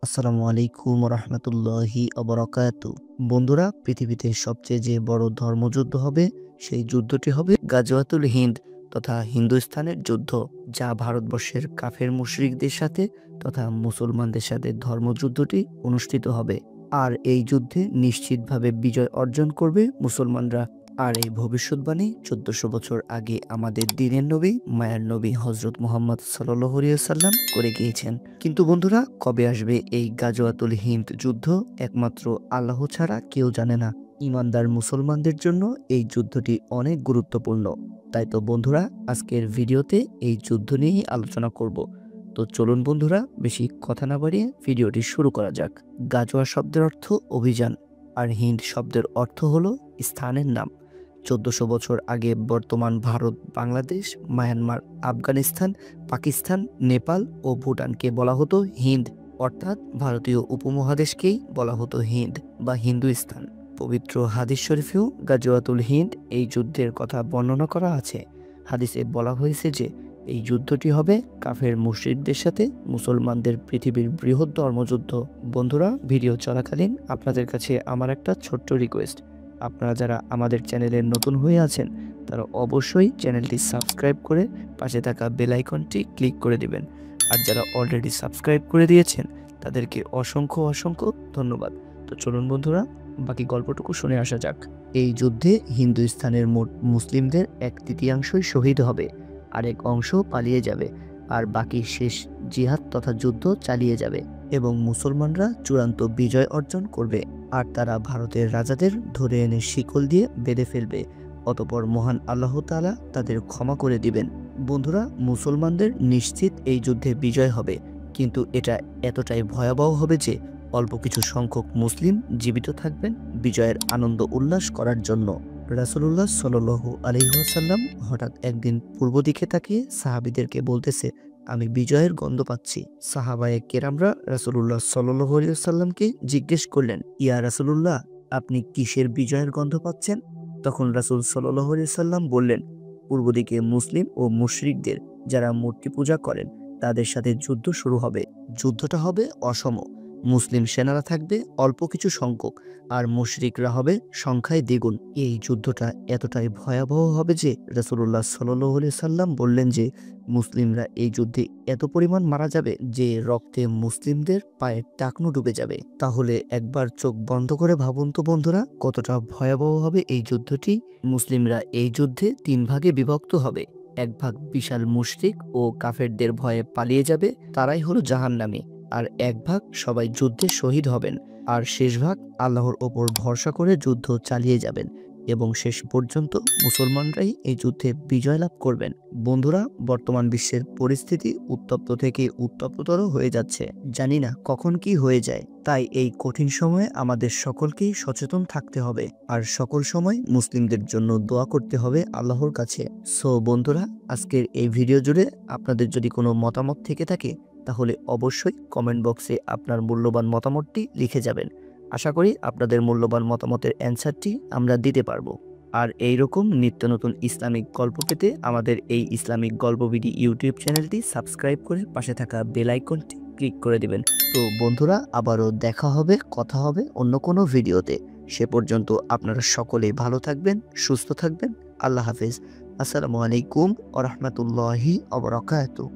আসসালামু আলাইকুম রহমতুল্লাহি অবরাকাতু। বন্ধুরা, পৃথিবীতে সবচেয়ে যে বড় ধর্মযুদ্ধ হবে সেই যুদ্ধটি হবে গাজওয়াতুল হিন্দ তথা হিন্দুস্তানের যুদ্ধ, যা ভারতবর্ষের কাফের মুশরিকদের সাথে তথা মুসলমানদের সাথে ধর্মযুদ্ধটি অনুষ্ঠিত হবে। আর এই যুদ্ধে নিশ্চিতভাবে বিজয় অর্জন করবে মুসলমানরা। আর এই ভবিষ্যৎবাণী 1400 বছর আগে আমাদের দ্বীনের নবী, মায়ার নবী হজরত মুহাম্মদ সাল্লাল্লাহু আলাইহি ওয়াসাল্লাম করে গিয়েছেন। কিন্তু বন্ধুরা, কবে আসবে এই গাজওয়াতুল হিন্দ যুদ্ধ একমাত্র আল্লাহ ছাড়া কেউ জানে না। ইমানদার মুসলমানদের জন্য এই যুদ্ধটি অনেক গুরুত্বপূর্ণ। তাই তো বন্ধুরা, আজকের ভিডিওতে এই যুদ্ধ নিয়েই আলোচনা করব। তো চলুন বন্ধুরা, বেশি কথা না বাড়িয়ে ভিডিওটি শুরু করা যাক। গাজওয়া শব্দের অর্থ অভিযান, আর হিন্দ শব্দের অর্থ হলো স্থানের নাম। 1400 বছর আগে বর্তমান ভারত, বাংলাদেশ, মায়ানমার, আফগানিস্তান, পাকিস্তান, নেপাল ও ভুটানকে বলা হতো হিন্দ, অর্থাৎ ভারতীয় উপমহাদেশকেই বলা হতো হিন্দ বা হিন্দুস্তান। পবিত্র হাদিস শরীফেও গাজওয়াতুল হিন্দ এই যুদ্ধের কথা বর্ণনা করা আছে। হাদিসে বলা হয়েছে যে এই যুদ্ধটি হবে কাফের মুশরিকদের সাথে মুসলমানদের পৃথিবীর বৃহৎ ধর্মযুদ্ধ। বন্ধুরা, ভিডিও চলাকালীন আপনাদের কাছে আমার একটা ছোট্ট রিকোয়েস্ট, আপনারা যারা আমাদের চ্যানেলে নতুন হয়ে আছেন তারা অবশ্যই চ্যানেলটি সাবস্ক্রাইব করে পাশে থাকা বেল আইকনটি ক্লিক করে দিবেন। আর যারা অলরেডি সাবস্ক্রাইব করে দিয়েছেন তাদেরকে অসংখ্য অসংখ্য ধন্যবাদ। তো চলুন বন্ধুরা, বাকি গল্পটুকু শুনে আসা যাক। এই যুদ্ধে হিন্দুস্তানের মোট মুসলিমদের 1/3 শহীদ হবে, আরেক অংশ পালিয়ে যাবে, আর বাকি শেষ জিহাদ তথা যুদ্ধ চালিয়ে যাবে এবং মুসলমানরা চূড়ান্ত বিজয় অর্জন করবে। আর তারা ভারতের রাজাদের ধরে এনে শিকল দিয়ে বেঁধে ফেলবে। অতঃপর মহান আল্লাহ তাআলা তাদের ক্ষমা করে দিবেন। বন্ধুরা, মুসলমানদের নিশ্চিত এই যুদ্ধে বিজয় হবে, কিন্তু এটা এতটাই ভয়াবহ হবে যে অল্প কিছু সংখ্যক মুসলিম জীবিত থাকবেন বিজয়ের আনন্দ উল্লাস করার জন্য। রাসূলুল্লাহ সাল্লাল্লাহু আলাইহি ওয়াসাল্লাম হঠাৎ একদিন পূর্ব দিকে তাকিয়ে সাহাবীদেরকে বলতেছে, আমি বিজয়ের গন্ধ পাচ্ছি। সাহাবায়ে কেরামরা রাসূলুল্লাহ সাল্লাল্লাহু আলাইহি ওয়াসাল্লামকে জিজ্ঞেস করলেন, ইয়া রাসূলুল্লাহ, আপনি কিসের বিজয়ের গন্ধ পাচ্ছেন? তখন রাসূল সাল্লাল্লাহু আলাইহি ওয়াসাল্লাম বললেন, পূর্ব দিকে মুসলিম ও মুশরিকদের যারা মূর্তি পূজা করেন তাদের সাথে যুদ্ধ শুরু হবে। যুদ্ধটা হবে অসম। মুসলিম সেনারা থাকবে অল্প কিছু সংখ্যক, আর মুশরিকরা হবে সংখ্যায় দ্বিগুণ। এই যুদ্ধটা এতটাই ভয়াবহ হবে যে রাসূলুল্লাহ সাল্লাল্লাহু আলাইহি সাল্লাম বললেন যে মুসলিমরা এই যুদ্ধে এত পরিমাণ মারা যাবে যে রক্তে মুসলিমদের পায়ের টাকনু ডুবে যাবে। তাহলে একবার চোখ বন্ধ করে ভাবুন তো বন্ধুরা, কতটা ভয়াবহ হবে এই যুদ্ধটি। মুসলিমরা এই যুদ্ধে 3 ভাগে বিভক্ত হবে। এক ভাগ বিশাল মুশরিক ও কাফেরদের ভয়ে পালিয়ে যাবে, তারাই হলো জাহান্নামী। আর এক ভাগ সবাই যুদ্ধে শহীদ হবেন, আর শেষ ভাগ আল্লাহর ওপর ভরসা করে যুদ্ধ চালিয়ে যাবেন এবং শেষ পর্যন্ত মুসলমানরাই এই যুদ্ধে বিজয় লাভ করবেন। বন্ধুরা, বর্তমান বিশ্বের পরিস্থিতি উত্তপ্ত থেকে উত্তপ্ততর হয়ে যাচ্ছে। জানি না কখন কি হয়ে যায়, তাই এই কঠিন সময়ে আমাদের সকলকেই সচেতন থাকতে হবে, আর সকল সময় মুসলিমদের জন্য দোয়া করতে হবে আল্লাহর কাছে। সো বন্ধুরা, আজকের এই ভিডিও জুড়ে আপনাদের যদি কোনো মতামত থেকে থাকে তাহলে অবশ্যই কমেন্ট বক্সে আপনার মূল্যবান মতামতটি লিখে যাবেন। আশা করি আপনাদের মূল্যবান মতামতের অ্যান্সারটি আমরা দিতে পারবো। আর এইরকম নিত্য নতুন ইসলামিক গল্প পেতে আমাদের এই ইসলামিক গল্প বিডি ইউটিউব চ্যানেলটি সাবস্ক্রাইব করে পাশে থাকা বেল আইকনটি ক্লিক করে দিবেন। তো বন্ধুরা, আবারও দেখা হবে, কথা হবে অন্য কোনো ভিডিওতে। সে পর্যন্ত আপনারা সকলেই ভালো থাকবেন, সুস্থ থাকবেন। আল্লাহ হাফেজ। আসসালামু আলাইকুম ওয়া রাহমাতুল্লাহি ওয়া বারাকাতুহু।